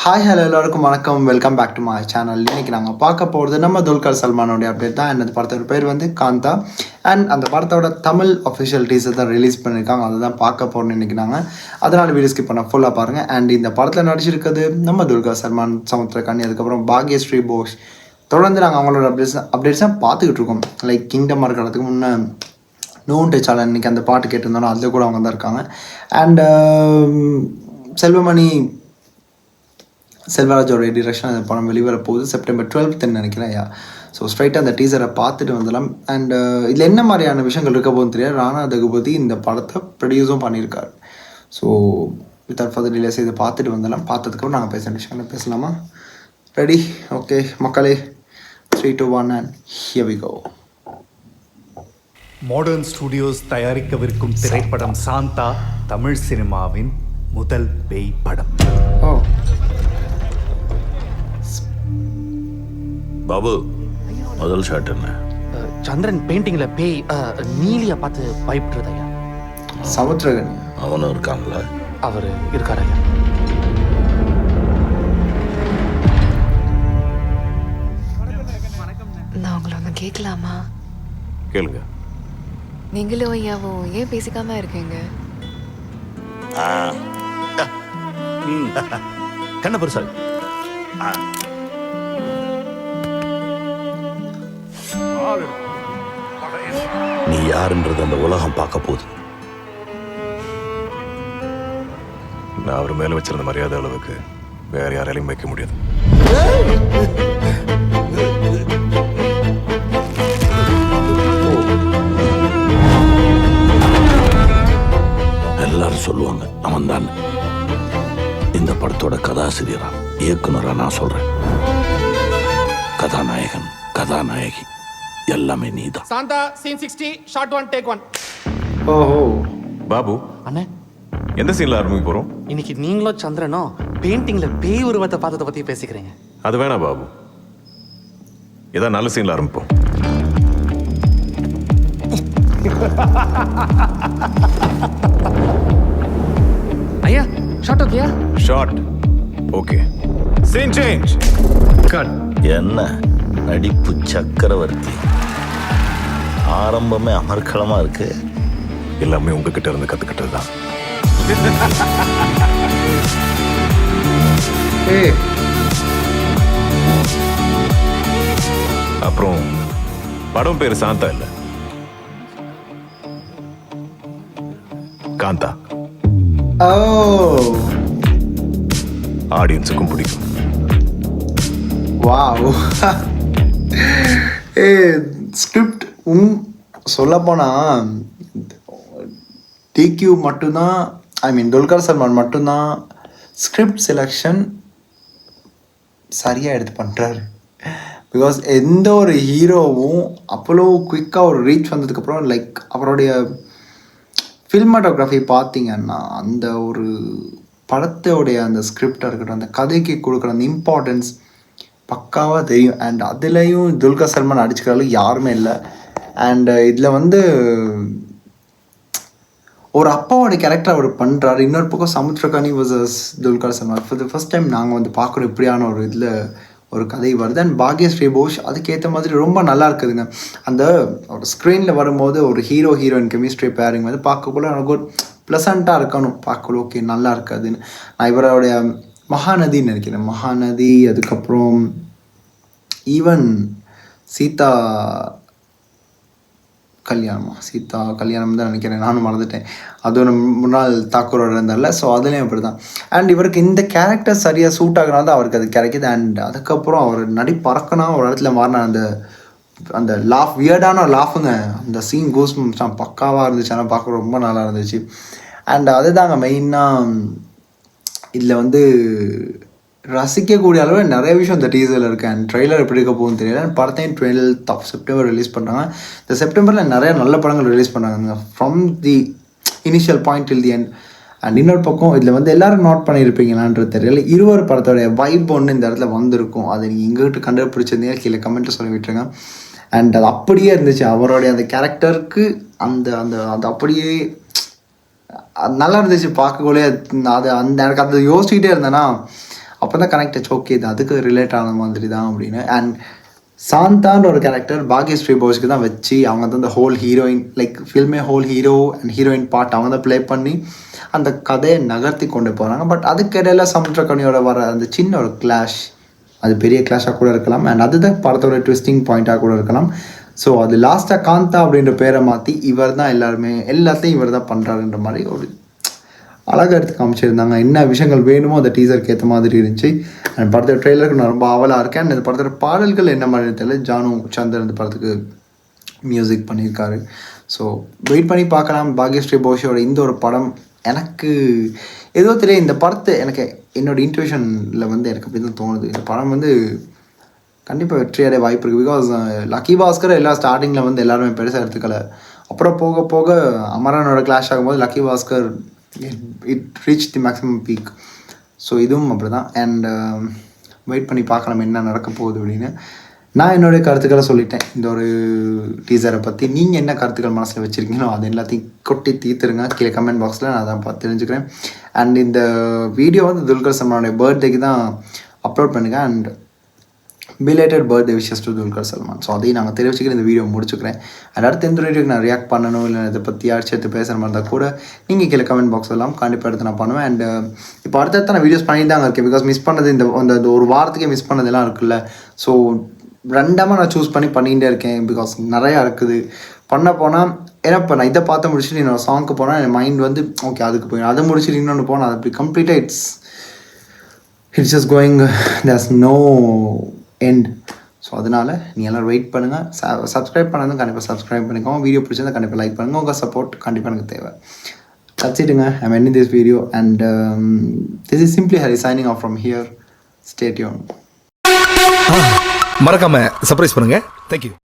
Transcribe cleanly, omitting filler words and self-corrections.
Hi hello எல்லாருக்கும் வணக்கம். Welcome back to my channel. இன்றைக்கி நாங்கள் பார்க்க போகிறது நம்ம துல்கர் சல்மானோடைய அப்டேட் தான். அந்த படத்தோட பேர் வந்து காந்தா. அண்ட் அந்த படத்தோட தமிழ் அஃபிஷியல் டீசர் தான் ரிலீஸ் பண்ணியிருக்காங்க. அதை தான் பார்க்க போகிறோம்னு இன்றைக்கி நாங்கள். அதனால் வீடியோ ஸ்கிப் பண்ண ஃபுல்லாக பாருங்கள். அண்ட் இந்த படத்தில் நடிச்சிருக்கிறது நம்ம துல்கர் சல்மான், சமுத்திரகனி, அதுக்கப்புறம் பாக்யஸ்ரீ போஸ். தொடர்ந்து நாங்கள் அவங்களோட அப்டேட்ஸாக பார்த்துக்கிட்டு இருக்கோம். லைக் கிங்டம் இருக்கிறதுக்கு முன்னே நோன் டச்சால் இன்றைக்கி அந்த பாட்டு கேட்டிருந்தாலும் அதில் கூட அவங்க தான் இருக்காங்க. அண்ட் செல்வராஜோட டிரெக்ஷன் அந்த படம் வெளிவர போகுது செப்டம்பர் 12th நினைக்கிறேன். ஸோ ஸ்ட்ரைட்டாக அந்த டீசரை பார்த்துட்டு வந்துடலாம். அண்ட் இதில் என்ன மாதிரியான விஷயங்கள் இருக்க போகுதுன்னு தெரியாது. ராணா தகுபதி இந்த படத்தை ப்ரொடியூஸும் பண்ணியிருக்காரு. ஸோ வித்தவுட் ஃபர்தர் டிலேஸ் இதை பார்த்துட்டு வந்துடலாம். பார்த்ததுக்கப்புறம் நாங்கள் பேசுகிற விஷயங்கள் பேசலாமா? ரெடி? ஓகே மக்களே, 3, 2, 1 and here we go. Modern Studios தயாரிக்கவிருக்கும் திரைப்படம் சாந்தா தமிழ் சினிமாவின் முதல் பேய் படம். ஓ பாபு, முதல் ஷாட் என்ன? சந்திரன் பெயிண்டிங்ல பேய் நீலிய பார்த்து பயப்படுறது ஐயா. சமுத்திரகனி அவனும் இருக்காங்களா? அவர் இருக்காரு ஐயா. நான் உங்களை ஒன்று கேட்கலாமா? கேளுங்க. நீங்களும் ஐயாவும் ஏன் பேசிக்காம இருக்கீங்க? கண்ண பெருசால் நீ யாருன்றது அந்த உலகம் பார்க்க போகுது. நான் அவர் மேல வச்சிருந்த மரியாதை அளவுக்கு வேற யாராலையும் வைக்க முடியாது. எல்லாரும் சொல்லுவாங்க அவன் தான். இந்த படத்தோட கதாசிரியரா இயக்குனரா நான் சொல்றேன். கதாநாயகன், கதாநாயகி எல்லாமே நீதான். Shantha scene 60 shot 1 take 1. ஓஹோ பாபு, அண்ணே, எந்த சீன்ல ஆரம்பிக்க போறோம்? இன்னைக்கு நீங்களும் சந்திரனும் பெயிண்டிங்ல பேய் உருவத்தை பார்த்ததை பத்தி பேசிக்கிறீங்க. அது வேணாம் பாபு, ஏதாவது நல்ல சீன்ல ஆரம்பிப்போம். ஐயா ஷாட் ஓகேயா? Shot okay. Scene change. Cut. என்ன நடிப்பு சக்கரவர்த்தி, ஆரம்பமே அமர்க்களமா இருக்கு. எல்லாமே உங்ககிட்ட இருந்து கத்துக்கிட்டது தான். அப்புறம் படம் பேரு சாந்தா இல்ல, காந்தா. ஓ ஆடியன்ஸுக்கும் பிடிக்கும். வாவ். ஸ்கிரிப்ட் சொல்லப்போனால் டிக்யூ மட்டும்தான், ஐ மீன் துல்கர் சல்மான் மட்டும்தான் ஸ்கிரிப்ட் செலெக்ஷன் சரியாக எடுத்து பண்ணுறாரு. பிகாஸ் எந்த ஒரு ஹீரோவும் அவ்வளோ குயிக்காக ஒரு ரீச் வந்ததுக்கப்புறம் லைக் அவருடைய ஃபில்மோட்டோகிராஃபி பார்த்தீங்கன்னா அந்த ஒரு படத்தோடைய அந்த ஸ்கிரிப்டாக இருக்கட்டும், அந்த கதைக்கு கொடுக்குற அந்த இம்பார்ட்டன்ஸ் பக்காவாக தெரியும். அண்ட் அதுலேயும் துல்கர் சல்மான் அடிச்சுக்கிறாலும் யாருமே இல்லை. அண்ட் இதில் வந்து ஒரு அப்பாவோட கேரக்டர் அவர் பண்ணுறாரு. இன்னொரு பக்கம் Samuthirakani versus Dulquer Salman for the first time நாங்கள் வந்து பார்க்குறோம் இப்படியான ஒரு இதில் ஒரு கதை வருது. அண்ட் பாக்யஸ்ரீ போஸ் அதுக்கேற்ற மாதிரி ரொம்ப நல்லா இருக்குதுங்க. அந்த ஒரு ஸ்க்ரீனில் வரும்போது ஒரு ஹீரோ ஹீரோயின் கெமிஸ்ட்ரி பேரிங் வந்து பார்க்கக்குள்ள எனக்கு ஒரு ப்ளசண்ட்டாக இருக்கணும், பார்க்கக்குள்ள ஓகே நல்லா இருக்காதுன்னு. நான் இவருடைய மகாநதின்னு நினைக்கிறேன், மகாநதி, அதுக்கப்புறம் ஈவன் சீதா கல்யாணம் தான் நினைக்கிறேன், நானும் மறந்துட்டேன். அது ஒரு முன்னாள் தாக்கூரோட இருந்தால. ஸோ அதுலேயும் அப்படி தான். அண்ட் இவருக்கு இந்த கேரக்டர் சரியாக சூட் ஆகினா தான் அவருக்கு அது கிடைக்கிது. அண்ட் அதுக்கப்புறம் அவர் பறக்கனா ஒரு இடத்துல மாறின அந்த லாஃப், வியர்டான லாஃபுங்க, அந்த சீன் கூஸ் பக்காவாக இருந்துச்சு. ஆனால் பார்க்க ரொம்ப நல்லா இருந்துச்சு. அண்ட் அதுதாங்க மெயினாக இதில் வந்து ரசிக்கக்கூடிய அளவு நிறைய விஷயம் இந்த டீசரில் இருக்குது. அண்ட் ட்ரெய்லர் எப்படி இருக்க போகுதுன்னு தெரியல. படத்தையும் 12th September ரிலீஸ் பண்ணுறாங்க. இந்த செப்டம்பரில் நிறைய நல்ல படங்கள் ரிலீஸ் பண்ணாங்க, from the initial point till the end. And இன்னொரு பக்கம் இதில் வந்து எல்லோரும் நோட் பண்ணியிருப்பீங்களான்றது தெரியல, இருவர் படத்தோடைய வைப் ஒன்று இந்த இடத்துல வந்திருக்கும். அதை நீங்கள் எங்ககிட்ட கண்டுபிடிச்சிருந்தீங்க கீழே கமெண்ட்டை சொல்லி விட்டுருங்க. அண்ட் அது அப்படியே இருந்துச்சு, அவருடைய அந்த கேரக்டருக்கு அந்த அந்த அது அப்படியே நல்லா இருந்துச்சு பார்க்கக்குள்ளே. அது அந்த எனக்கு அதை யோசிச்சுக்கிட்டே இருந்தேன்னா அப்போ தான் கனெக்ட் ஓகே இது அதுக்கு ரிலேட் ஆன மாதிரி தான் அப்படின்னு. அண்ட் சாந்தான்ற ஒரு கேரக்டர் பாக்யஸ்ரீ போஸ்க்கு தான் வச்சு அவங்க தான் இந்த ஹோல் ஹீரோயின் லைக் ஃபில்மே whole hero and heroine part அவங்க தான் ப்ளே பண்ணி அந்த கதையை நகர்த்தி கொண்டு போகிறாங்க. பட் அதுக்கிடையில சமுத்திரக்கனியோட வர அந்த சின்ன ஒரு கிளாஷ், அது பெரிய கிளாஷாக கூட இருக்கலாம் அண்ட் அதுதான் படத்தோட ட்விஸ்டிங் பாயிண்ட்டாக கூட இருக்கலாம். ஸோ அது லாஸ்ட்டாக காந்தா அப்படின்ற பேரை மாற்றி இவர் தான் எல்லாத்தையும் இவர் தான் பண்ணுறாருன்ற மாதிரி ஒரு அழகாக எடுத்து காமிச்சிருந்தாங்க. என்ன விஷயங்கள் வேணுமோ அந்த டீசருக்கு ஏற்ற மாதிரி இருந்துச்சு. அண்ட் படத்தோட ட்ரெய்லருக்கு நான் ரொம்ப ஆவலாக இருக்கேன். அண்ட் இந்த படத்தோட பாடல்கள் என்ன மாதிரி தெரியல. ஜானு சந்தர் இந்த படத்துக்கு மியூசிக் பண்ணியிருக்காரு. ஸோ வெயிட் பண்ணி பார்க்கலாம். பாக்யஸ்ரீ போஷோட இந்த ஒரு படம் எனக்கு ஏதோ தெரியும். இந்த படத்தை எனக்கு என்னோடய இன்ட்யூஷனில் வந்து எனக்கு அப்படி தான் தோணுது. இந்த படம் வந்து கண்டிப்பாக வெற்றியடைய வாய்ப்பு இருக்குது. பிகாஸ் லக்கி பாஸ்கர் எல்லாம் ஸ்டார்டிங்கில் வந்து எல்லாருமே பெருசாக எடுத்துக்கலை. அப்புறம் போக போக அமரனோட கிளாஷ் ஆகும்போது lucky Bhaskar it reach the maximum peak. So இதுவும் அப்படி தான். அண்ட் வெயிட் பண்ணி பார்க்கலாம் என்ன நடக்க போகுது அப்படின்னு. நான் என்னுடைய கருத்துக்களை சொல்லிட்டேன் இந்த ஒரு டீசரை பற்றி. நீங்கள் என்ன கருத்துக்கள் மனசில் வச்சுருக்கீங்களோ அது எல்லாத்தையும் கொட்டி தீர்த்துருங்க கீழே கமெண்ட் பாக்ஸில். நான் அதை பார்த்து தெரிஞ்சுக்கிறேன். அண்ட் இந்த வீடியோ வந்து துல்கர் சல்மானுடைய பர்த்டேக்கு தான் அப்லோட் பண்ணுங்கள். And belated birthday wishes to Dulquer Salman. So அதையும் நாங்கள் தெரிவிச்சுக்கிற இந்த வீடியோ முடிச்சுக்கிறேன். அண்ட் அடுத்த எந்த வீடியோக்கு நான் ரியாக்ட் பண்ணணும் இல்லை இதை பற்றி யார் சேர்த்து பேசுகிற மாதிரி இருந்தால் கூட நீங்கள் கீழே கமெண்ட் பாக்ஸ் எல்லாம் கண்டிப்பாக எடுத்து நான் பண்ணுவேன். அண்ட் இப்போ அடுத்தடுத்து நான் வீடியோஸ் பண்ணிட்டு தாங்க இருக்கேன். பிகாஸ் மிஸ் பண்ணது இந்த ஒரு வாரத்துக்கே மிஸ் பண்ணதெல்லாம் இருக்குல்ல. ஸோ ரெண்டாமல் நான் சூஸ் பண்ணிகிட்டே இருக்கேன். பிகாஸ் நிறையா இருக்குது பண்ண போனால். ஏன்னா இப்போ நான் இதை பார்த்து முடிச்சுட்டு என்னோடய சாங்க்கு போனால் என் மைண்ட் வந்து ஓகே அதுக்கு போய் அதை முடிச்சுட்டு இன்னொன்று போனால் அது அப்படி கம்ப்ளீட்டாக it's just going there's no end. So அதனால் நீ எல்லோரும் வெயிட் பண்ணுங்கள். சப்ஸ்கிரைப் பண்ணதும் கண்டிப்பாக சப்ஸ்கிரைப் பண்ணிக்கோங்க. வீடியோ பிடிச்சிருந்தா கண்டிப்பாக லைக் பண்ணுங்கள். உங்கள் சப்போர்ட் கண்டிப்பாக எனக்கு தேவை. தச்சிட்டுங்க. I'm ending this video and this is simply Hari signing off from here. Stay tuned. மறக்காம சர்ப்ரைஸ் பண்ணுங்க. தேங்க்யூ.